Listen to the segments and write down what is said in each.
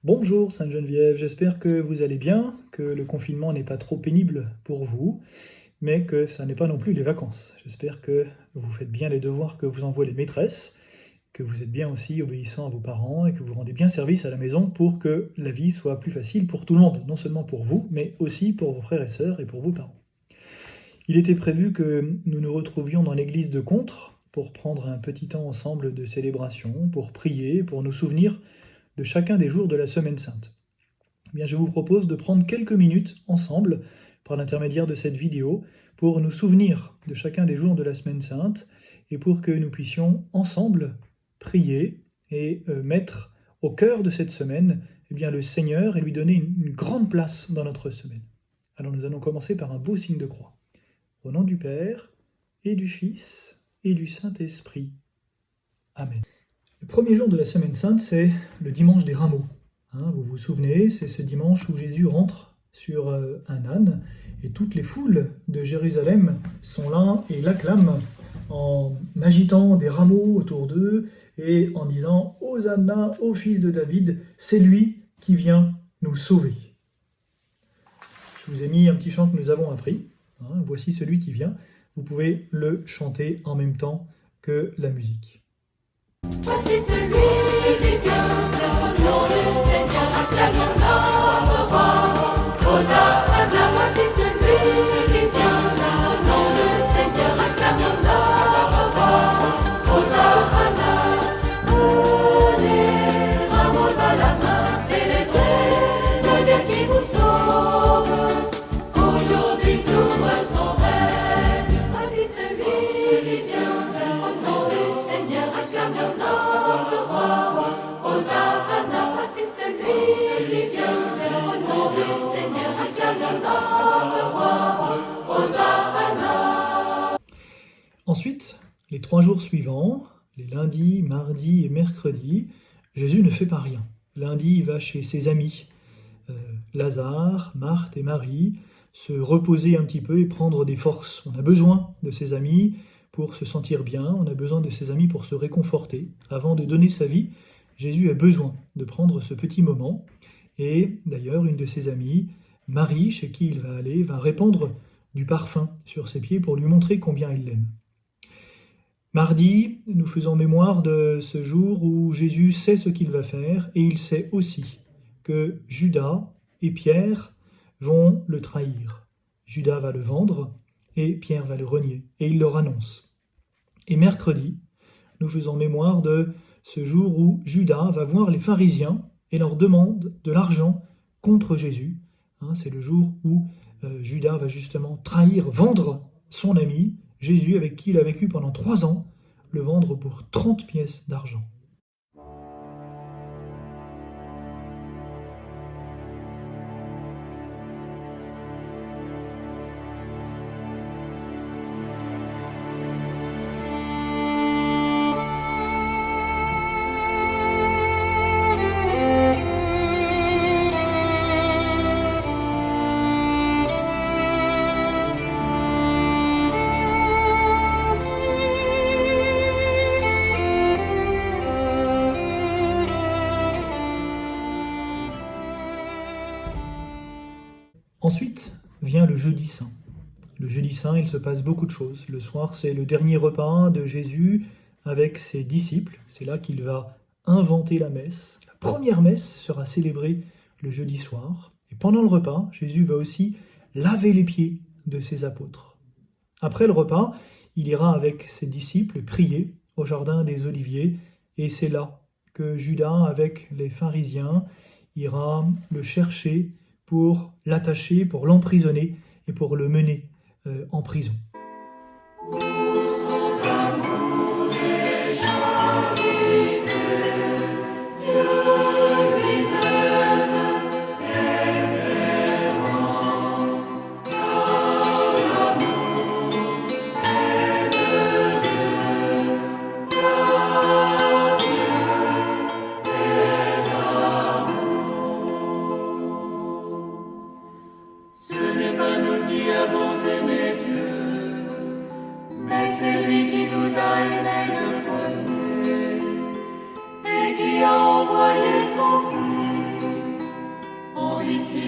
Bonjour Sainte-Geneviève, j'espère que vous allez bien, que le confinement n'est pas trop pénible pour vous, mais que ça n'est pas non plus les vacances. J'espère que vous faites bien les devoirs que vous envoient les maîtresses, que vous êtes bien aussi obéissant à vos parents et que vous rendez bien service à la maison pour que la vie soit plus facile pour tout le monde, non seulement pour vous, mais aussi pour vos frères et sœurs et pour vos parents. Il était prévu que nous nous retrouvions dans l'église de Contres pour prendre un petit temps ensemble de célébration, pour prier, pour nous souvenir de chacun des jours de la Semaine Sainte. Eh bien, je vous propose de prendre quelques minutes ensemble, par l'intermédiaire de cette vidéo, pour nous souvenir de chacun des jours de la Semaine Sainte et pour que nous puissions ensemble prier et mettre au cœur de cette semaine le Seigneur et lui donner une grande place dans notre semaine. Alors nous allons commencer par un beau signe de croix. Au nom du Père et du Fils et du Saint-Esprit. Amen. Le premier jour de la Semaine Sainte, c'est le dimanche des rameaux. Vous vous souvenez, c'est ce dimanche où Jésus rentre sur un âne et toutes les foules de Jérusalem sont là et l'acclament en agitant des rameaux autour d'eux et en disant « Hosanna au fils de David, c'est lui qui vient nous sauver ». Je vous ai mis un petit chant que nous avons appris. Voici celui qui vient. Vous pouvez le chanter en même temps que la musique. Voici celui qui vient, au nom du Seigneur, acclame notre roi. Hosanna, voici celui qui vient, au nom du Seigneur, acclame notre roi. Hosanna, venez, rameaux à la main, célébrez le Dieu qui vous sauve. Aujourd'hui s'ouvre son règne. Voici celui qui vient, au nom du Seigneur, acclame notre roi. Hosanna, voici celui qui vient, au nom du Seigneur, acclame notre roi. Hosanna. Ensuite, les 3 jours suivants, les lundis, mardis et mercredis, Jésus ne fait pas rien. Lundi, il va chez ses amis, Lazare, Marthe et Marie, se reposer un petit peu et prendre des forces. On a besoin de ses amis pour se sentir bien, on a besoin de ses amis pour se réconforter. Avant de donner sa vie, Jésus a besoin de prendre ce petit moment. Et d'ailleurs, une de ses amies, Marie, chez qui il va aller, va répandre du parfum sur ses pieds pour lui montrer combien il l'aime. Mardi, nous faisons mémoire de ce jour où Jésus sait ce qu'il va faire et il sait aussi que Judas et Pierre vont le trahir. Judas va le vendre et Pierre va le renier et il leur annonce. Et mercredi, nous faisons mémoire de ce jour où Judas va voir les pharisiens et leur demande de l'argent contre Jésus. C'est le jour où Judas va justement trahir, vendre son ami, Jésus, avec qui il a vécu pendant 3 ans, le vendre pour 30 pièces d'argent. Ensuite vient le jeudi saint. Le jeudi saint, il se passe beaucoup de choses. Le soir, c'est le dernier repas de Jésus avec ses disciples. C'est là qu'il va inventer la messe. La première messe sera célébrée le jeudi soir. Et pendant le repas, Jésus va aussi laver les pieds de ses apôtres. Après le repas, il ira avec ses disciples prier au jardin des Oliviers. Et c'est là que Judas, avec les pharisiens, ira le chercher pour l'attacher, pour l'emprisonner et pour le mener en prison. Ce n'est pas nous qui avons aimé Dieu, mais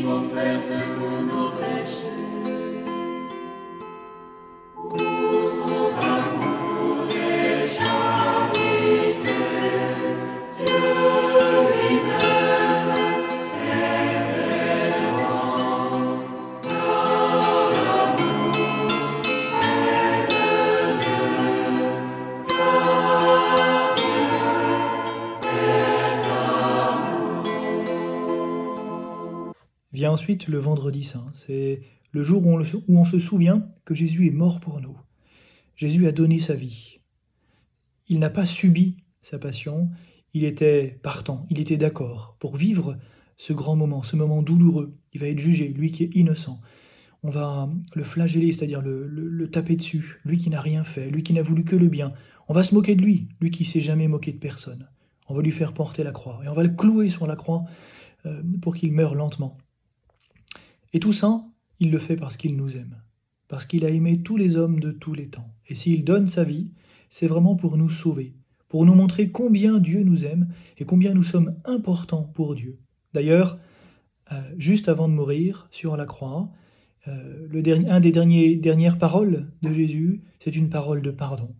offerte pour nos péchés. Pour son amour et charité, Dieu lui-même est présent, car l'amour est de Dieu, car Dieu est amour. Vient ensuite le vendredi saint. C'est le jour où on se souvient que Jésus est mort pour nous. Jésus a donné sa vie. Il n'a pas subi sa passion, il était partant, il était d'accord pour vivre ce grand moment, ce moment douloureux. Il va être jugé, lui qui est innocent. On va le flageller, c'est-à-dire le taper dessus, lui qui n'a rien fait, lui qui n'a voulu que le bien. On va se moquer de lui, lui qui s'est jamais moqué de personne. On va lui faire porter la croix, et on va le clouer sur la croix pour qu'il meure lentement. Et tout ça, il le fait parce qu'il nous aime, parce qu'il a aimé tous les hommes de tous les temps. Et s'il donne sa vie, c'est vraiment pour nous sauver, pour nous montrer combien Dieu nous aime et combien nous sommes importants pour Dieu. D'ailleurs, juste avant de mourir sur la croix, un des dernières paroles de Jésus, c'est une parole de pardon.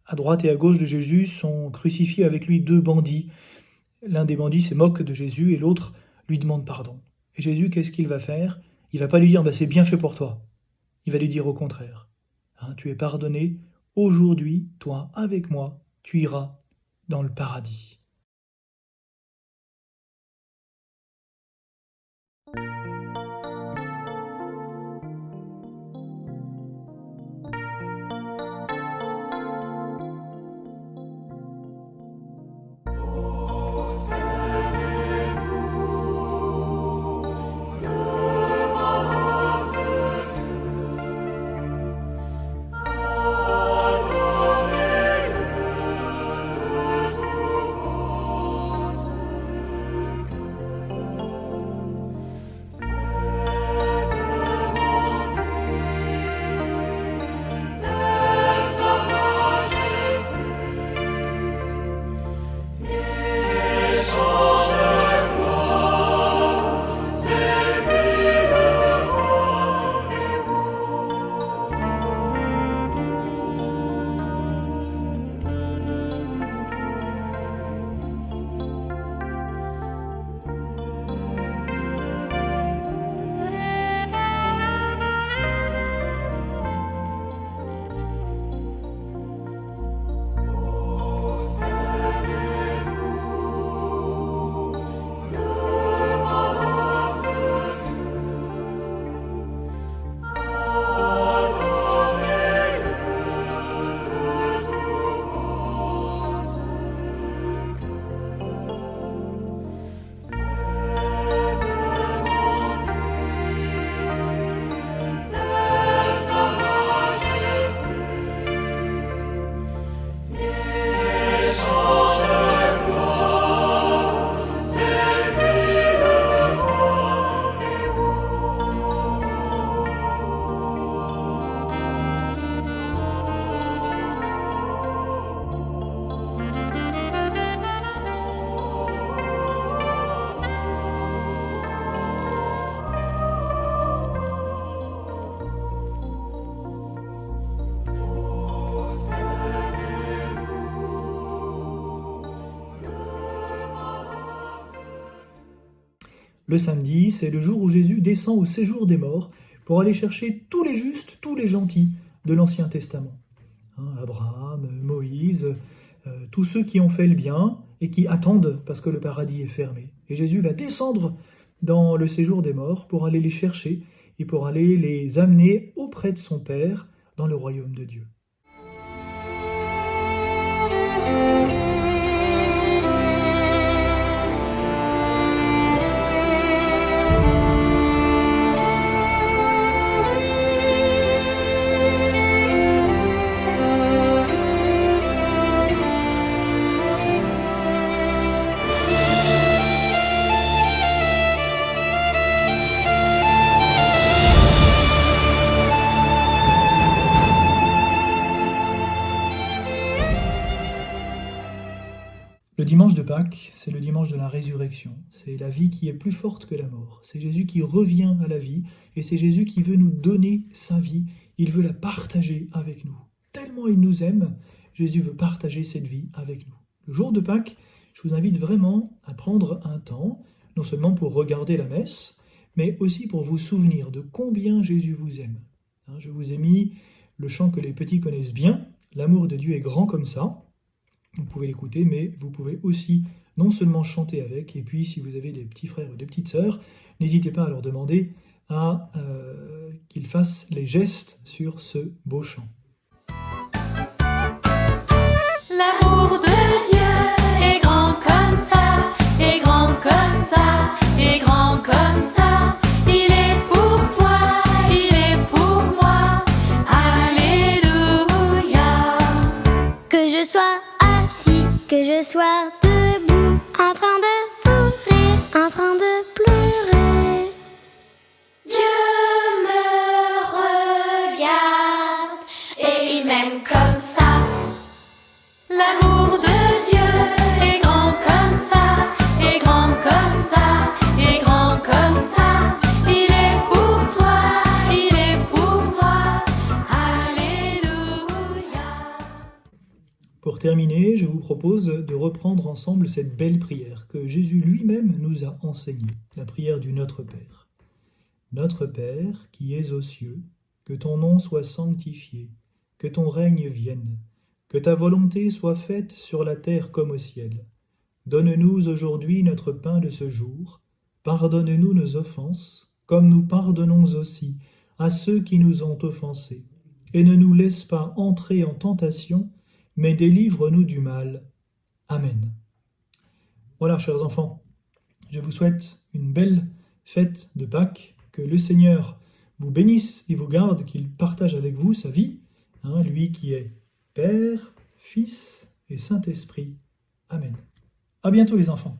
À droite et à gauche de Jésus sont crucifiés avec lui deux bandits. L'un des bandits se moque de Jésus et l'autre lui demande pardon. Et Jésus, qu'est-ce qu'il va faire? Il va pas lui dire c'est bien fait pour toi. Il va lui dire au contraire, tu es pardonné, aujourd'hui, toi, avec moi, tu iras dans le paradis. Le samedi, c'est le jour où Jésus descend au séjour des morts pour aller chercher tous les justes, tous les gentils de l'Ancien Testament. Abraham, Moïse, tous ceux qui ont fait le bien et qui attendent parce que le paradis est fermé. Et Jésus va descendre dans le séjour des morts pour aller les chercher et pour aller les amener auprès de son Père dans le royaume de Dieu. Le dimanche de Pâques, c'est le dimanche de la résurrection. C'est la vie qui est plus forte que la mort. C'est Jésus qui revient à la vie et c'est Jésus qui veut nous donner sa vie. Il veut la partager avec nous. Tellement il nous aime, Jésus veut partager cette vie avec nous. Le jour de Pâques, je vous invite vraiment à prendre un temps, non seulement pour regarder la messe, mais aussi pour vous souvenir de combien Jésus vous aime. Je vous ai mis le chant que les petits connaissent bien, « L'amour de Dieu est grand comme ça ». Vous pouvez l'écouter, mais vous pouvez aussi non seulement chanter avec, et puis si vous avez des petits frères ou des petites sœurs, n'hésitez pas à leur demander qu'ils fassent les gestes sur ce beau chant. L'amour de Dieu est grand comme ça, est grand comme ça, est grand comme ça. Il est pour toi, il est pour moi. Alléluia. Que je sois assis, que je sois debout, en train de sourire, en train de pleurer. Dieu me regarde et il m'aime comme ça. L'amour de Dieu est grand comme ça, est grand comme ça, est grand comme ça. Il est pour toi, il est pour moi. Alléluia. Pour terminer, je vous propose de reprendre ensemble cette belle prière que Jésus lui-même nous a enseignée, la prière du Notre Père. Notre Père, qui es aux cieux, que ton nom soit sanctifié, que ton règne vienne, que ta volonté soit faite sur la terre comme au ciel. Donne-nous aujourd'hui notre pain de ce jour. Pardonne-nous nos offenses, comme nous pardonnons aussi à ceux qui nous ont offensés. Et ne nous laisse pas entrer en tentation, mais délivre-nous du mal. Amen. Voilà, chers enfants, je vous souhaite une belle fête de Pâques, que le Seigneur vous bénisse et vous garde, qu'il partage avec vous sa vie, lui qui est Père, Fils et Saint-Esprit. Amen. À bientôt les enfants.